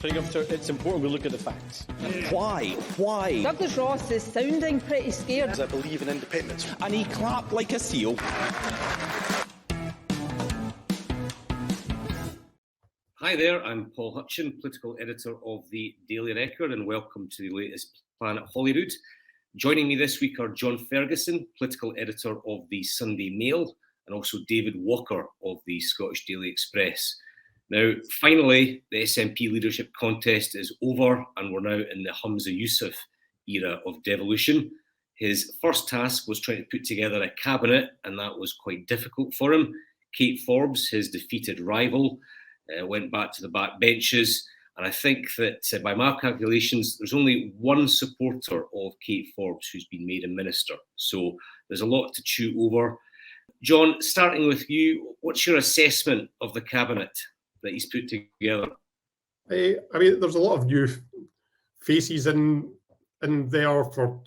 It's important we look at the facts. Why? Why? Douglas Ross is sounding pretty scared. I believe in independence. And he clapped like a seal. Hi there, I'm Paul Hutcheon, political editor of the Daily Record, and welcome to the latest Planet Holyrood. Joining me this week are John Ferguson, political editor of the Sunday Mail, and also David Walker of the Scottish Daily Express. Now, finally, the SNP leadership contest is over, and we're now in the Yousaf era of devolution. His first task was trying to put together a cabinet, and that was quite difficult for him. Kate Forbes, his defeated rival, went back to the back benches. And I think that by my calculations, there's only one supporter of Kate Forbes who's been made a minister. So there's a lot to chew over. John, starting with you, what's your assessment of the cabinet that he's put together? I mean, there's a lot of new faces in there,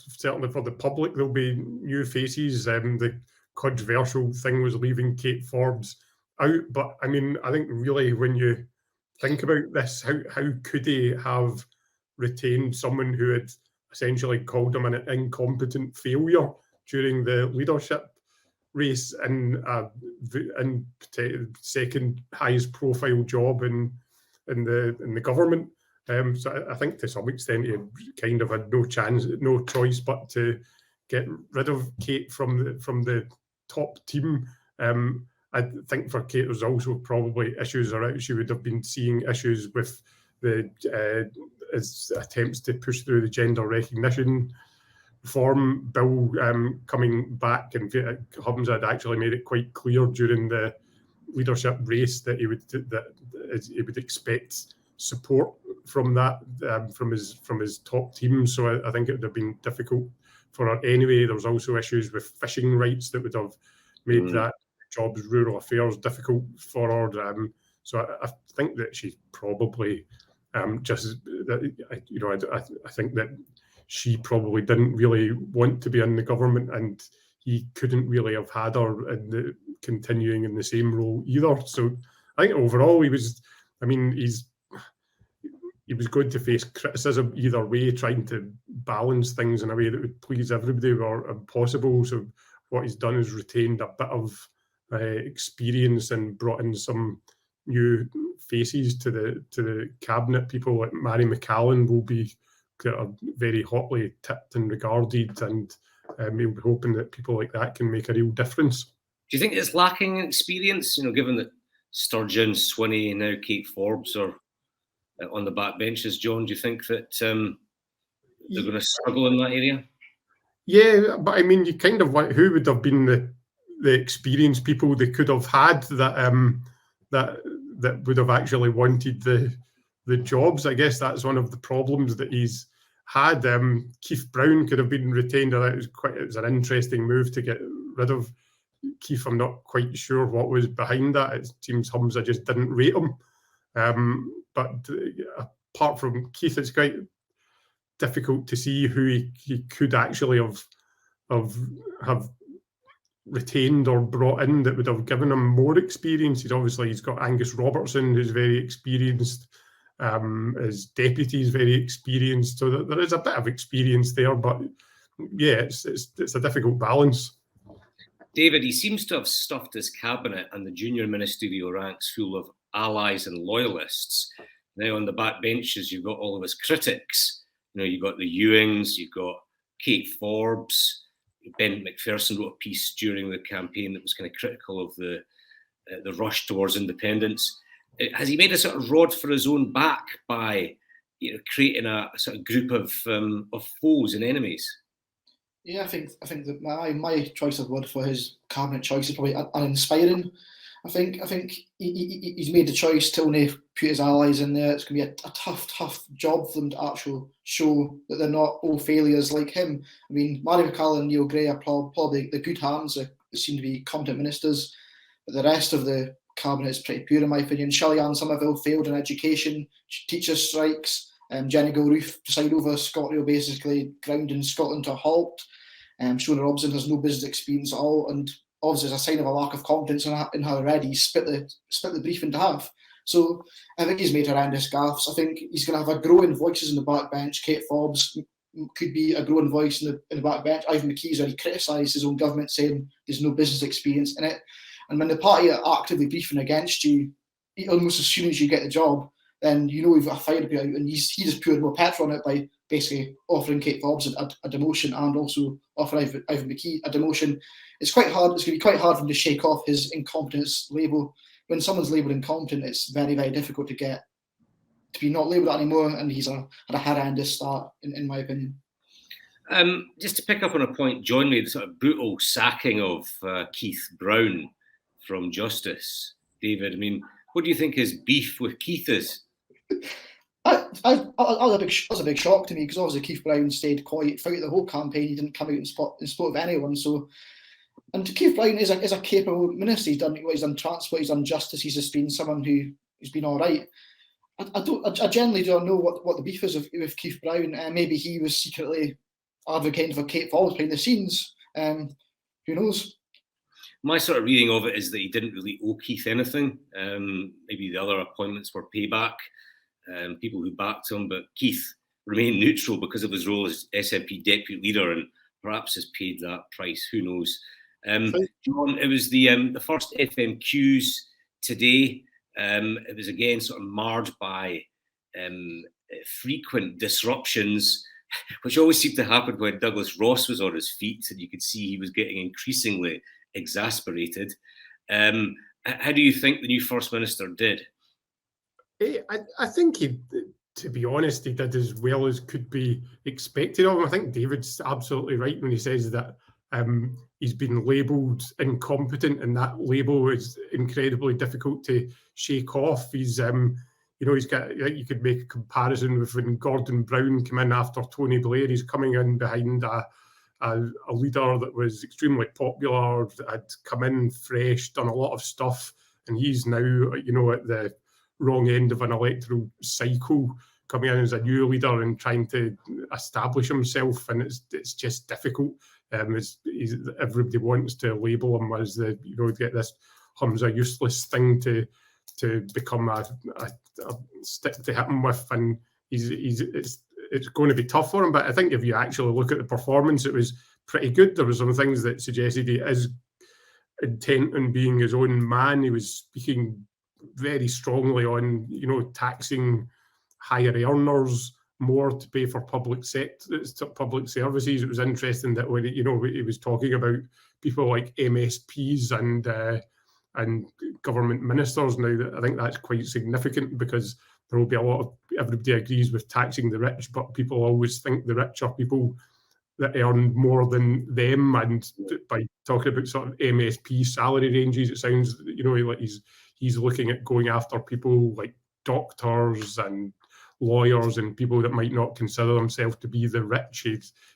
certainly for the public. There'll be new faces. The controversial thing was leaving Kate Forbes out. But I mean, I think really when you think about this, how could he have retained someone who had essentially called him an incompetent failure during the leadership race and second highest profile job in the government? So I think to some extent he kind of had no choice but to get rid of Kate from the top team. I think for Kate there's also probably issues around. She would have been seeing issues with the attempts to push through the gender recognition reform bill coming back, and Humza had actually made it quite clear during the leadership race that he would expect support from that from his top team. So I think it would have been difficult for her anyway. There was also issues with fishing rights that would have made that jobs, rural affairs difficult for her. So I think that she probably I think that she probably didn't really want to be in the government, and he couldn't really have had her continuing in the same role either. So I think overall he was going to face criticism either way, trying to balance things in a way that would please everybody or impossible. So what he's done is retained a bit of experience and brought in some new faces to the cabinet. People like Mary McCallan will be very hotly tipped and regarded, and we'll be hoping that people like that can make a real difference. Do you think it's lacking in experience? Given that Sturgeon, Swinney, and now Kate Forbes are on the back benches, John, do you think that they're going to struggle in that area? Yeah, but I mean, you kind of want who would have been the experienced people they could have had that would have actually wanted the jobs. I guess that's one of the problems that he's had. Keith Brown could have been retained. It was an interesting move to get rid of Keith. I'm not quite sure what was behind that. It seems Humza just didn't rate him. But apart from Keith, it's quite difficult to see who he could actually have retained or brought in that would have given him more experience. He's got Angus Robertson, who's very experienced. His deputy is very experienced, so there is a bit of experience there. But yeah, it's a difficult balance. David, he seems to have stuffed his cabinet and the junior ministerial ranks full of allies and loyalists. Now on the back benches, you've got all of his critics. You've got the Ewings, you've got Kate Forbes. Ben McPherson wrote a piece during the campaign that was kind of critical of the rush towards independence. Has he made a sort of rod for his own back by creating a sort of group of foes and enemies? Yeah, I think that my choice of word for his cabinet choice is probably uninspiring. I think he's made the choice to only put his allies in there. It's going to be a tough job for them to actually show that they're not all failures like him. I mean, Mary McCallan and Neil Gray are probably the good hands that seem to be competent ministers, but the rest of the cabinet is pretty poor in my opinion. Shelley-Ann Somerville failed in education, teachers' strikes. Jenny Gilruth presided over ScotRail, basically grounding Scotland to a halt. Shona Robson has no business experience at all, and obviously as a sign of a lack of confidence in her already, split the brief into half. So I think he's made horrendous gaffes. I think he's going to have a growing voices in the backbench. Kate Forbes could be a growing voice in the backbench. Ivan McKee's already criticised his own government, saying there's no business experience in it. And when the party are actively briefing against you, almost as soon as you get the job, then you know you've got a fire to put out. And he just poured more petrol on it by basically offering Kate Forbes a demotion and also offering Ivan McKee a demotion. It's quite hard. It's going to be quite hard for him to shake off his incompetence label. When someone's labelled incompetent, it's very, very difficult to be not labelled that anymore. And he's had a horrendous start, in my opinion. Just to pick up on a point, John made, the sort of brutal sacking of Keith Brown from Justice. David, I mean, what do you think his beef with Keith is? That was a big shock to me, because obviously Keith Brown stayed quiet throughout the whole campaign. He didn't come out in support of anyone. So, and Keith Brown is a capable minister. He's done transport, he's done justice. He's just been someone who's been all right. I generally don't know what the beef is with Keith Brown. Maybe he was secretly advocating for Kate Forbes behind the scenes. Who knows? My sort of reading of it is that he didn't really owe Keith anything. Maybe the other appointments were payback. People who backed him, but Keith remained neutral because of his role as SNP deputy leader, and perhaps has paid that price. Who knows? John, it was the first FMQs today. It was again sort of marred by frequent disruptions, which always seemed to happen when Douglas Ross was on his feet, and you could see he was getting increasingly exasperated. How do you think the new First Minister did? I think he, to be honest, he did as well as could be expected of him. I think David's absolutely right when he says that he's been labelled incompetent, and that label is incredibly difficult to shake off. He's, he's got. You could make a comparison with when Gordon Brown came in after Tony Blair. He's coming in behind a leader that was extremely popular, that had come in fresh, done a lot of stuff, and he's now, at the wrong end of an electoral cycle, coming in as a new leader and trying to establish himself, and it's just difficult. Everybody wants to label him as get this Humza useless thing to become a stick to hit him with, and it's going to be tough for him. But I think if you actually look at the performance, it was pretty good. There were some things that suggested he is intent on being his own man. He was speaking very strongly on, taxing higher earners more to pay for public services. It was interesting that when he was talking about people like MSPs and government ministers now, that I think that's quite significant, because there will be a lot of, everybody agrees with taxing the rich, but people always think the rich are people that earn more than them. And by talking about sort of MSP salary ranges, it sounds, like he's looking at going after people like doctors and lawyers and people that might not consider themselves to be the rich.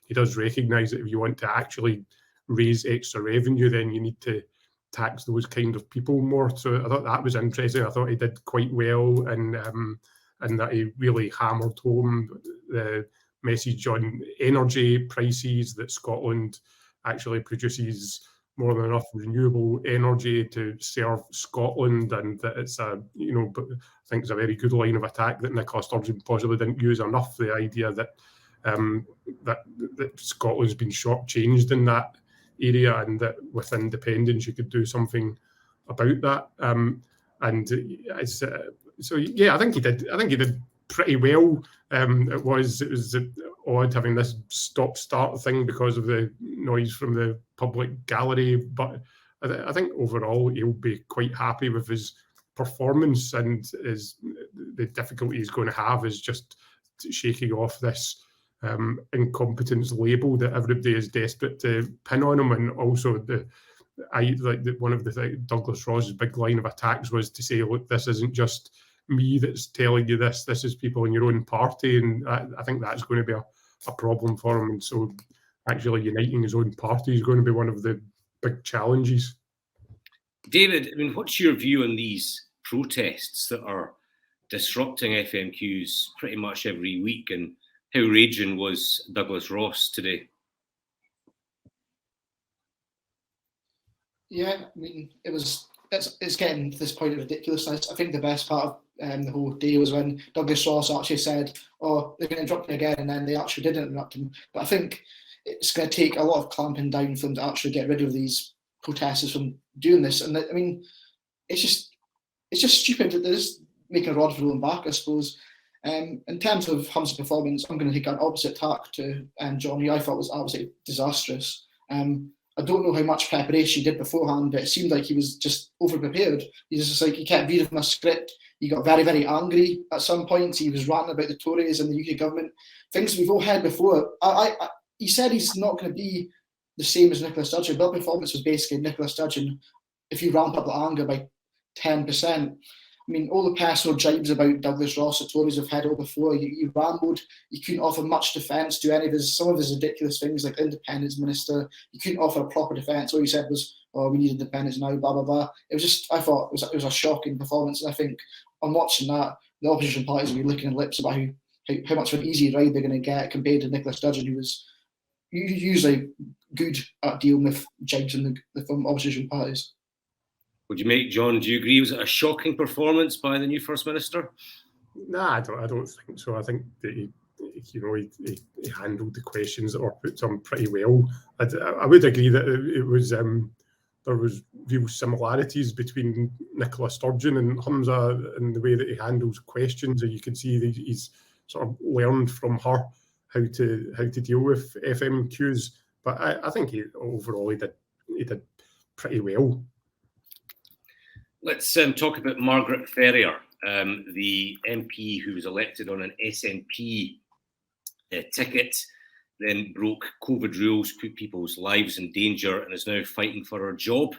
He does recognise that if you want to actually raise extra revenue, then you need to tax those kind of people more. So I thought that was interesting. I thought he did quite well, and that he really hammered home the message on energy prices, that Scotland actually produces more than enough renewable energy to serve Scotland, and that it's but I think it's a very good line of attack that Nicola Sturgeon possibly didn't use enough. The idea that that Scotland's been shortchanged in that area, and that with independence you could do something about that. I think he did. I think he did pretty well. It was odd having this stop-start thing because of the noise from the public gallery, but I think overall he'll be quite happy with his performance, and the difficulty he's going to have is just shaking off this incompetence label that everybody is desperate to pin on him. And also one of the Douglas Ross's big line of attacks was to say, look, this isn't just me that's telling you this is people in your own party, and I think that's going to be a problem for him. And so actually uniting his own party is going to be one of the big challenges. David, I mean, what's your view on these protests that are disrupting FMQs pretty much every week, and how raging was Douglas Ross today? Yeah, I mean, it was it's getting to this point of ridiculousness. I think the best part of the whole day was when Douglas Ross actually said, "Oh, they're going to interrupt me again," and then they actually did interrupt him. But I think it's going to take a lot of clamping down for them to actually get rid of these protesters from doing this. And I mean, it's just stupid that they're just making a rod for their own back, I suppose. In terms of Hum's performance, I'm going to take an opposite tack to John, who I thought was absolutely disastrous. I don't know how much preparation he did beforehand, but it seemed like he was just over-prepared. He kept reading from a script. He got very, very angry at some points. He was ranting about the Tories and the UK government, things we've all heard before. He said he's not going to be the same as Nicola Sturgeon. But performance was basically Nicola Sturgeon if you ramp up the anger by 10%. I mean, all the personal jibes about Douglas Ross, the Tories have had all before. You rambled. You couldn't offer much defence to some of his ridiculous things like independence minister. You couldn't offer a proper defence. All you said was, "Oh, we need independence now." Blah blah blah. It was just, I thought it was a shocking performance, and I think on watching that, the opposition parties will be licking lips about how much of an easy ride they're going to get compared to Nicola Sturgeon, who was usually good at dealing with jibes from opposition parties. Would you make, John, do you agree? Was it a shocking performance by the new First Minister? Nah, I don't think so. I think that he handled the questions that were put to him pretty well. I would agree that it was there was real similarities between Nicola Sturgeon and Humza in the way that he handles questions, and you can see that he's sort of learned from her how to deal with FMQs. But I think overall he did pretty well. Let's talk about Margaret Ferrier, the MP who was elected on an SNP ticket, then broke COVID rules, put people's lives in danger, and is now fighting for her job.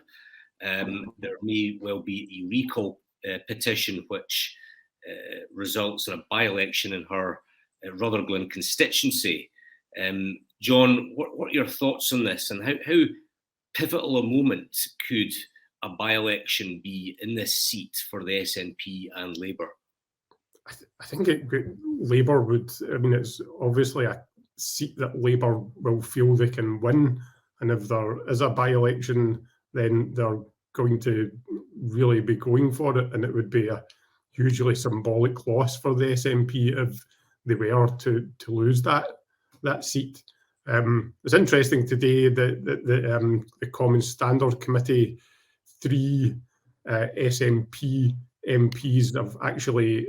There may well be a recall petition which results in a by-election in her Rutherglen constituency. John, what are your thoughts on this, and how pivotal a moment could a by-election be in this seat for the SNP and Labour? I think Labour would. I mean, it's obviously a seat that Labour will feel they can win, and if there is a by-election, then they're going to really be going for it, and it would be a hugely symbolic loss for the SNP if they were to lose that seat. It's interesting today that the Common Standard Committee, 3 SNP MPs have actually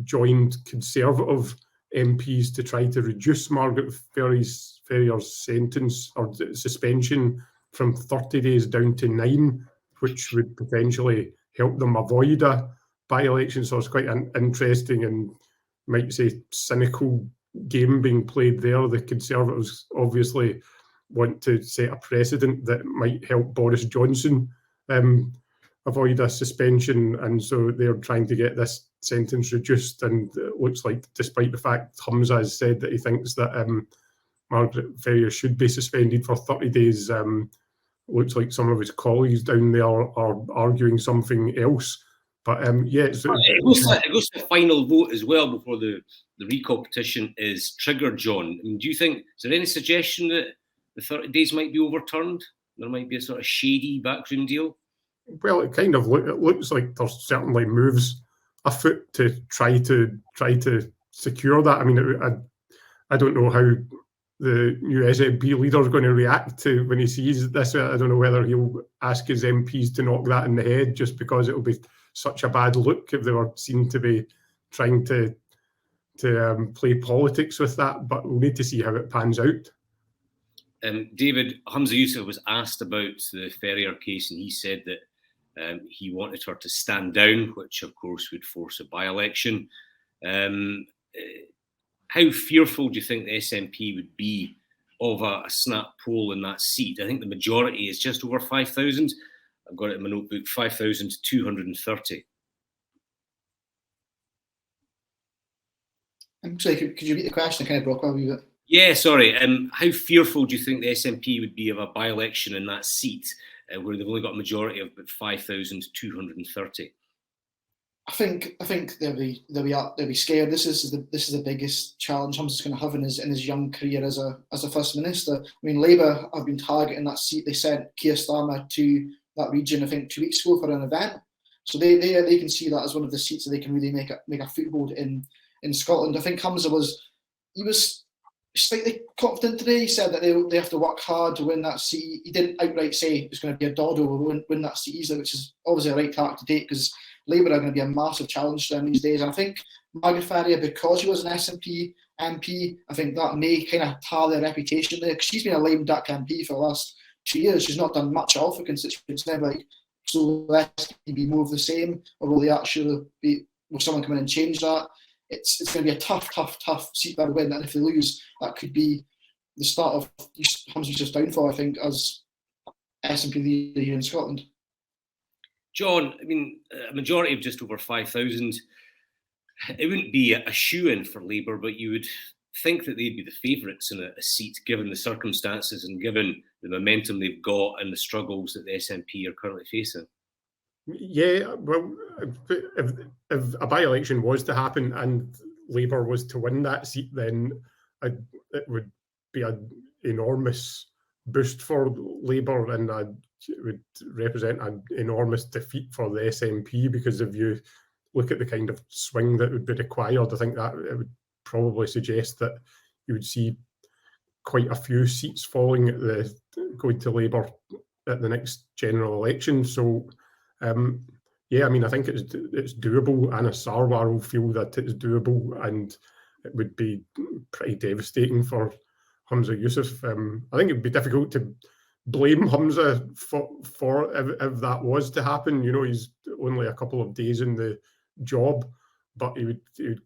joined Conservative MPs to try to reduce Margaret Ferrier's sentence or suspension from 30 days down to 9, which would potentially help them avoid a by-election. So it's quite an interesting and, might say, cynical game being played there. The Conservatives obviously want to set a precedent that might help Boris Johnson avoid a suspension, and so they're trying to get this sentence reduced. And it looks like, despite the fact Humza has said that he thinks that Margaret Ferrier should be suspended for 30 days, looks like some of his colleagues down there are arguing something else. But yeah, it goes to the final vote as well before the recall petition is triggered, John. I mean, do you think, is there any suggestion that the 30 days might be overturned? There might be a sort of shady backroom deal? Well, it kind of it looks like there's certainly moves afoot to try to secure that. I mean, I don't know how the new SNP leader is going to react to when he sees this. I don't know whether he'll ask his MPs to knock that in the head, just because it'll be such a bad look if they were seen to be trying to play politics with that. But we'll need to see how it pans out. David, Humza Yousaf was asked about the Ferrier case, and he said that he wanted her to stand down, which of course would force a by-election. How fearful do you think the SNP would be of a snap poll in that seat? I think the majority is just over 5,000. I've got it in my notebook, 5,230. I'm sorry, could you repeat the question? I kind of broke up a wee bit. Yeah, sorry. How fearful do you think the SNP would be of a by-election in that seat, where they've only got a majority of about 5,230? I think they'll be scared. This is the biggest challenge Humza's going to have in his young career as a First Minister. I mean, Labour have been targeting that seat. They sent Keir Starmer to that region, I think 2 weeks ago for an event. So they can see that as one of the seats that they can really make a foothold in Scotland. I think Hamza was slightly confident today. He said that they have to work hard to win that seat. He didn't outright say it's going to be a doddle or win that seat easily, which is obviously a right tack to take because Labour are going to be a massive challenge to them these days. And I think Margaret Ferrier, because she was an SNP MP, I think that may kind of tar their reputation there, because she's been a lame duck MP for the last 2 years. She's not done much at all for constituents. Never like, so let's be more of the same, or will they actually will someone come in and change that? It's going to be a tough seat to win, and if they lose, that could be the start of Hamza Yousaf's downfall, I think, as SNP leader here in Scotland. John, I mean, a majority of just over 5,000, it wouldn't be a shoe-in for Labour, but you would think that they'd be the favourites in a seat, given the circumstances and given the momentum they've got and the struggles that the SNP are currently facing. Yeah, well, if a by-election was to happen and Labour was to win that seat, then it would be an enormous boost for Labour, and it would represent an enormous defeat for the SNP, because if you look at the kind of swing that would be required, I think that it would probably suggest that you would see quite a few seats falling going to Labour at the next general election. So, yeah, I mean, I think it's doable. Anna Sarwar will feel that it's doable, and it would be pretty devastating for Hamza Yousaf. I think it would be difficult to blame Hamza for if that was to happen. You know, he's only a couple of days in the job, but he would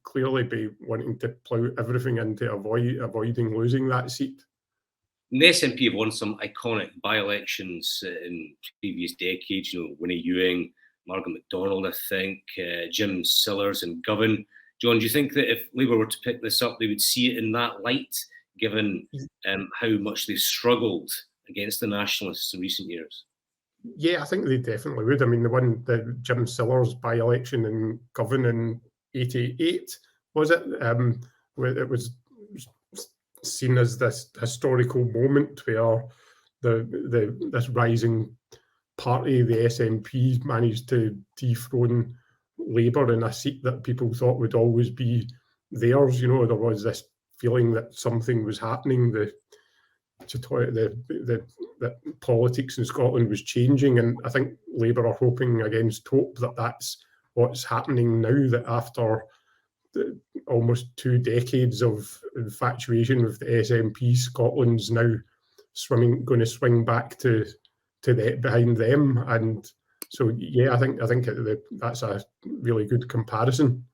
clearly be wanting to plough everything into avoiding losing that seat. And the SNP have won some iconic by-elections in previous decades. You know, Winnie Ewing, Margaret MacDonald, I think, Jim Sillars and Govan. John, do you think that if Labour were to pick this up, they would see it in that light, given how much they struggled against the Nationalists in recent years? Yeah, I think they definitely would. I mean, the Jim Sillars by-election in Govan in '88, was it? Where it was seen as this historical moment where this rising party, the SNP, managed to dethrone Labour in a seat that people thought would always be theirs. You know, there was this feeling that something was happening. That politics in Scotland was changing, and I think Labour are hoping against hope that that's what's happening now, that after almost 2 decades of infatuation with the SNP, Scotland's now going to swing back to behind them. And so, yeah, I think that's a really good comparison.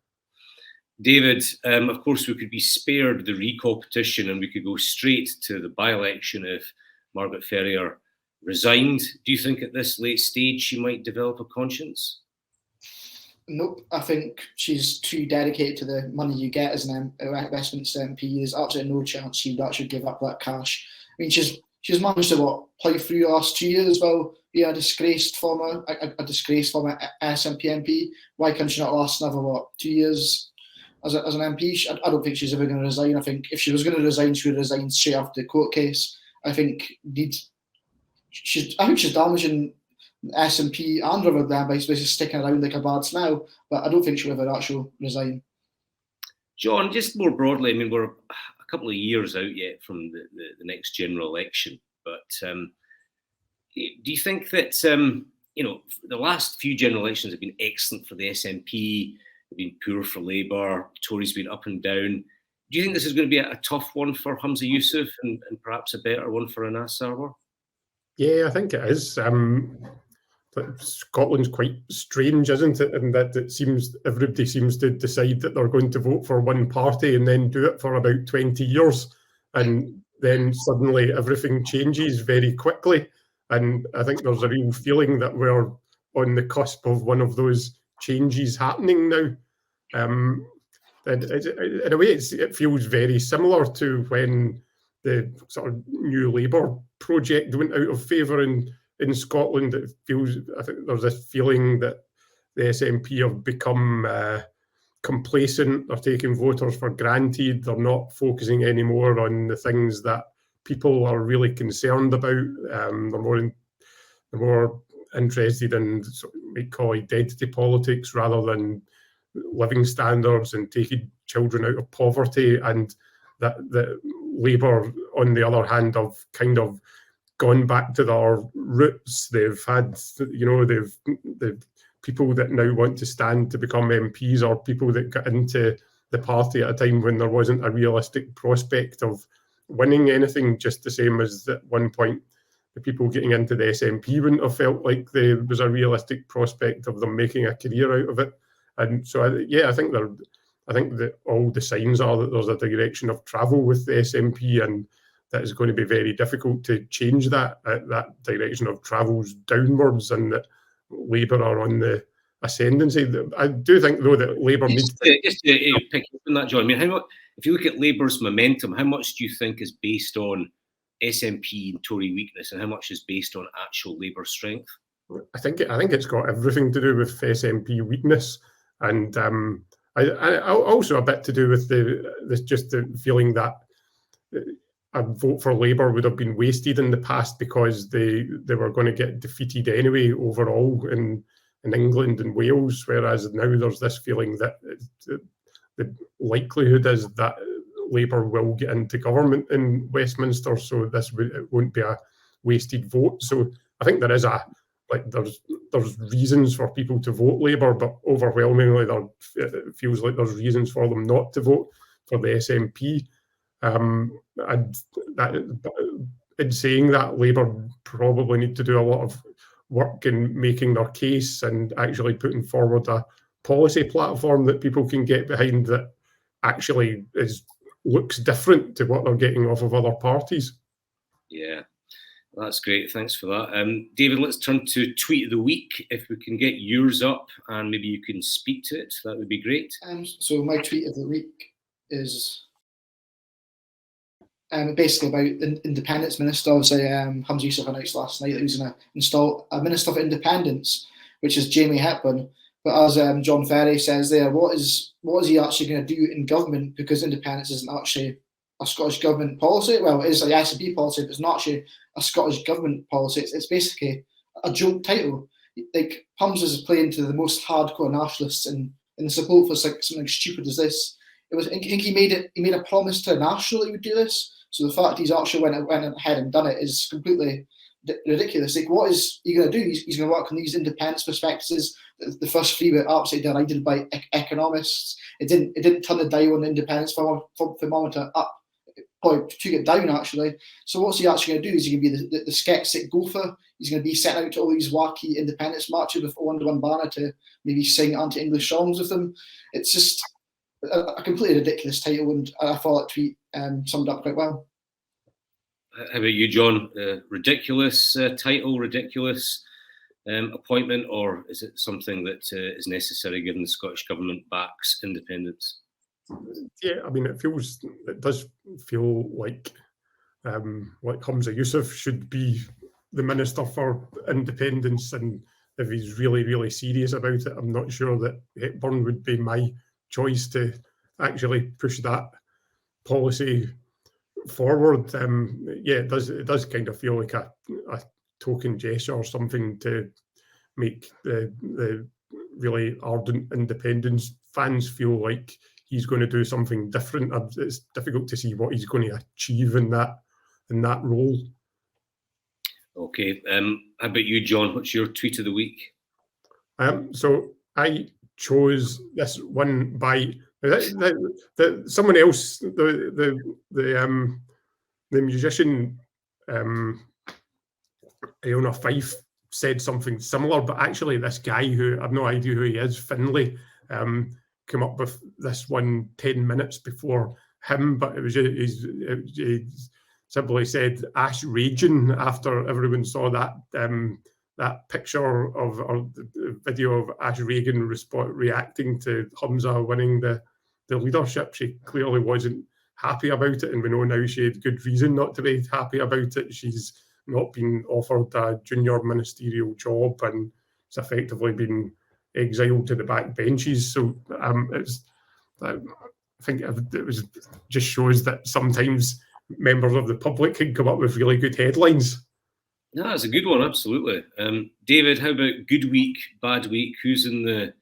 David, of course, we could be spared the recall petition and we could go straight to the by-election if Margaret Ferrier resigned. Do you think at this late stage she might develop a conscience? Nope. I think she's too dedicated to the money you get as an Westminster MP. There's absolutely no chance she would actually give up that cash. I mean, she's managed to plough through the last 2 years as well. Be a disgraced former SNP MP. Why can she not last another 2 years as an MP? I don't think she's ever going to resign. I think if she was going to resign, she would resign straight after the court case. I think she's damaging SNP and Riverdale by sticking around like a bad smell, but I don't think she'll ever actually resign. John, just more broadly, I mean, we're a couple of years out yet from the next general election, but do you think that, the last few general elections have been excellent for the SNP, they've been poor for Labour, Tories have been up and down. Do you think this is going to be a tough one for Hamza Yousaf and perhaps a better one for Anas Sarwar? Yeah, I think it is. Scotland's quite strange, isn't it? And that everybody seems to decide that they're going to vote for one party and then do it for about 20 years. And then suddenly everything changes very quickly. And I think there's a real feeling that we're on the cusp of one of those changes happening now. And in a way, it feels very similar to when the sort of New Labour project went out of favour in Scotland. I think there's this feeling that the SNP have become complacent. They're taking voters for granted. They're not focusing anymore on the things that people are really concerned about. They're more interested in, we call identity politics rather than living standards and taking children out of poverty, and that Labour, on the other hand, have kind of gone back to their roots. They've had, they've people that now want to stand to become MPs or people that got into the party at a time when there wasn't a realistic prospect of winning anything, just the same as at one point the people getting into the SNP wouldn't have felt like there was a realistic prospect of them making a career out of it. And so, I think that all the signs are that there's a direction of travel with the SNP, and that is going to be very difficult to change that. That direction of travel's downwards, and that Labour are on the ascendancy. I do think, though, that Labour needs to... Just to pick up on that, John, I mean, how much, if you look at Labour's momentum, how much do you think is based on SNP and Tory weakness, and how much is based on actual Labour strength? I think it's got everything to do with SNP weakness, and I also a bit to do with the feeling that a vote for Labour would have been wasted in the past because they were going to get defeated anyway overall in England and Wales, whereas now there's this feeling that the likelihood is that Labour will get into government in Westminster, so it won't be a wasted vote. So I think there is there's reasons for people to vote Labour, but overwhelmingly it feels like there's reasons for them not to vote for the SNP. And in saying that, Labour probably need to do a lot of work in making their case and actually putting forward a policy platform that people can get behind that actually looks different to what they're getting off of other parties. Yeah, that's great. Thanks for that. David, let's turn to Tweet of the Week. If we can get yours up and maybe you can speak to it, that would be great. So my Tweet of the Week is basically about the Independence Minister. Obviously, Hamza Yousaf announced last night that he was going to install a Minister for Independence, which is Jamie Hepburn. But as John Ferry says there, what is he actually going to do in government? Because independence isn't actually a Scottish government policy. Well, it is the SNP policy, but it's not actually a Scottish government policy. It's basically a joke title. Like, Hamza's is playing to the most hardcore nationalists and the support for something stupid as this. I think he made a promise to a national he would do this. So the fact he's actually went ahead and done it is completely ridiculous. Like, what is he going to do? He's going to work on these independence prospectuses. The first three were absolutely derided by economists. It didn't turn the dial on the independence thermometer up. Probably took it down, actually. So what's he actually going to do? Is he going to be the skeptic gopher? He's going to be sent out to all these wacky independence marches with under one banner to maybe sing anti-English songs with them. It's just a completely ridiculous title, and I thought that tweet summed up quite well. How about you, John? Ridiculous title, ridiculous appointment, or is it something that is necessary given the Scottish Government backs independence? Yeah, I mean, it does feel like Hamza Yousaf should be the Minister for Independence, and if he's really, really serious about it, I'm not sure that Hepburn would be my choice to actually push that policy forward. It does kind of feel like a token gesture or something to make the really ardent independence fans feel like he's going to do something different. It's difficult to see what he's going to achieve in that role. Okay, how about you, John? What's your tweet of the week? So I chose this one by someone else, the musician Iona Fife said something similar, but actually this guy, who I've no idea who he is, Finlay, came up with this one 10 minutes before him, but it was he simply said "Ash Raging" after everyone saw that picture or the video of Ash Reagan reacting to Hamza winning the leadership. She clearly wasn't happy about it, and we know now she had good reason not to be happy about it. She's not been offered a junior ministerial job, and it's effectively been exiled to the back benches. So I think it just shows that sometimes members of the public can come up with really good headlines. No, that's a good one, absolutely. David, how about good week, bad week? Who's on the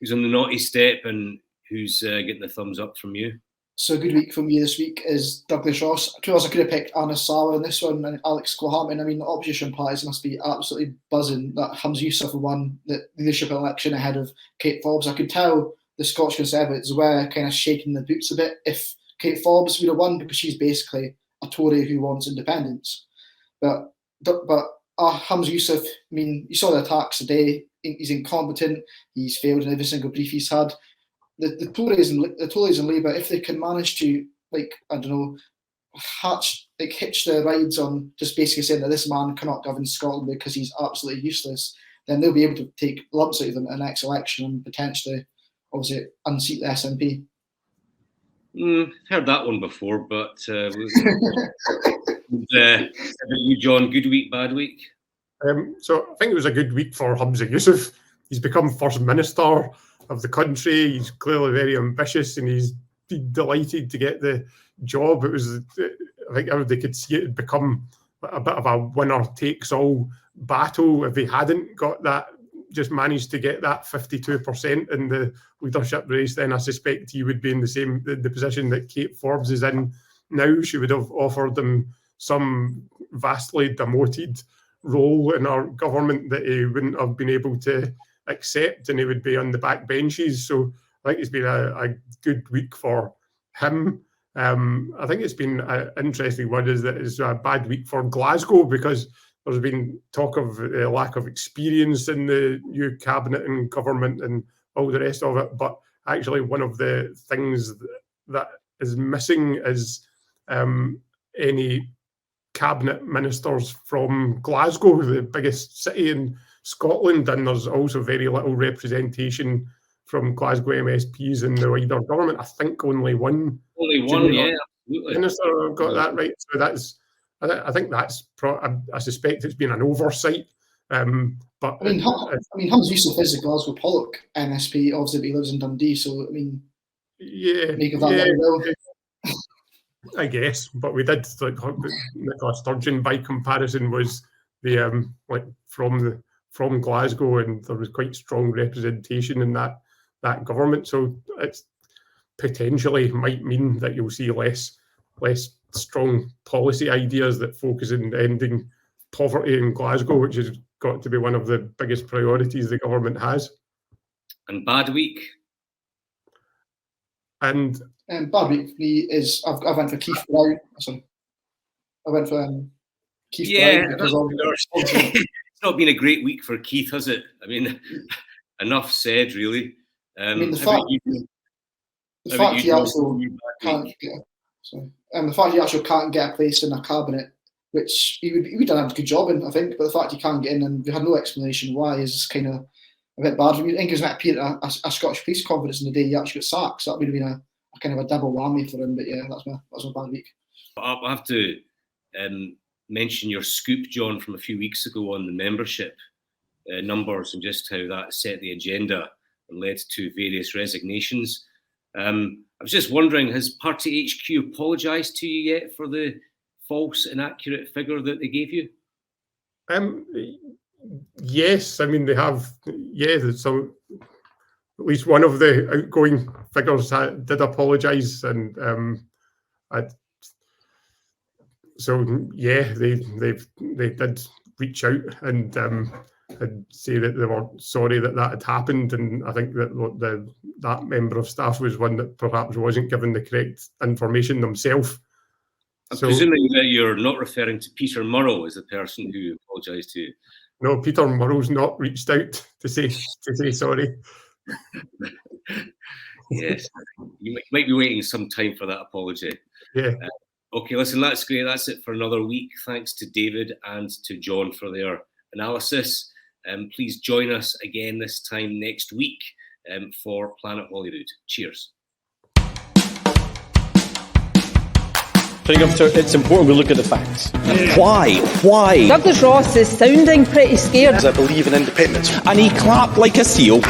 naughty step, and who's getting the thumbs up from you? So a good week for me this week is Douglas Ross. To us, I could have picked Anna Sala in this one and Alex Cohampton. I mean, the opposition parties must be absolutely buzzing that Yousaf won the leadership election ahead of Kate Forbes. I could tell the Scottish Conservatives were kind of shaking the boots a bit if Kate Forbes would have won, because she's basically a Tory who wants independence. But Hamza Yousaf, I mean, you saw the attacks today. He's incompetent. He's failed in every single brief he's had. The Tories and Labour, if they can manage to, like, I don't know, hitch their rides on just basically saying that this man cannot govern Scotland because he's absolutely useless, then they'll be able to take lumps out of them in the next election and potentially, obviously, unseat the SNP. Heard that one before, but you, John, good week, bad week? So I think it was a good week for Hamza Yousaf. He's become First Minister of the country. He's clearly very ambitious, and he's delighted to get the job. It was, I think everybody could see it had become a bit of a winner-takes-all battle. If he hadn't got that, just managed to get that 52% in the leadership race, then I suspect he would be in the position that Kate Forbes is in now. She would have offered him some vastly demoted role in our government that he wouldn't have been able to accept, and he would be on the back benches. So I think it's been a good week for him. I think it's been an interesting one is that it's a bad week for Glasgow, because there's been talk of lack of experience in the new cabinet and government and all the rest of it. But actually one of the things that is missing is any cabinet ministers from Glasgow, the biggest city in Scotland, and there's also very little representation from Glasgow MSPs in the wider government. I think only one. Yeah, absolutely. Minister got that right. So I think that's. I suspect it's been an oversight. But I mean, Hamza Yousaf is a Glasgow Pollock MSP. Obviously, he lives in Dundee, so I mean, make of that very well. I guess, but we did like Nicola Sturgeon by comparison was the from Glasgow, and there was quite strong representation in that government. So it's potentially might mean that you'll see less strong policy ideas that focus on ending poverty in Glasgow, which has got to be one of the biggest priorities the government has. And bad week. And bad week for me is I went for Keith Brown. Sorry, I went for Keith Brown because it's not been a great week for Keith, has it? I mean, enough said, really. I mean, the fact he actually can't get a place in a cabinet, which he would have done a good job in, I think. But the fact he can't get in, and we had no explanation why, is kind of a bit bad for me. I think he was meant to appear at a Scottish police conference in the day he actually got sacked. So that would have been a kind of a double whammy for him. But yeah, that's my bad week. I'll have to mention your scoop, John, from a few weeks ago on the membership numbers and just how that set the agenda and led to various resignations. I was just wondering, has Party HQ apologised to you yet for the false, inaccurate figure that they gave you? Yes, I mean they have. Yeah, so at least one of the outgoing figures did apologise, and they did reach out and say that they were sorry that had happened, and I think that that member of staff was one that perhaps wasn't given the correct information themselves. I'm presuming that you're not referring to Peter Murrow as the person who apologised to you. No, Peter Murrow's not reached out to say sorry. Yes, you might be waiting some time for that apology. Yeah. Okay, listen, that's great. That's it for another week. Thanks to David and to John for their analysis. Please join us again this time next week for Planet Holyrood. Cheers. I think it's important we look at the facts. Why? Douglas Ross is sounding pretty scared. I believe in independence. And he clapped like a seal.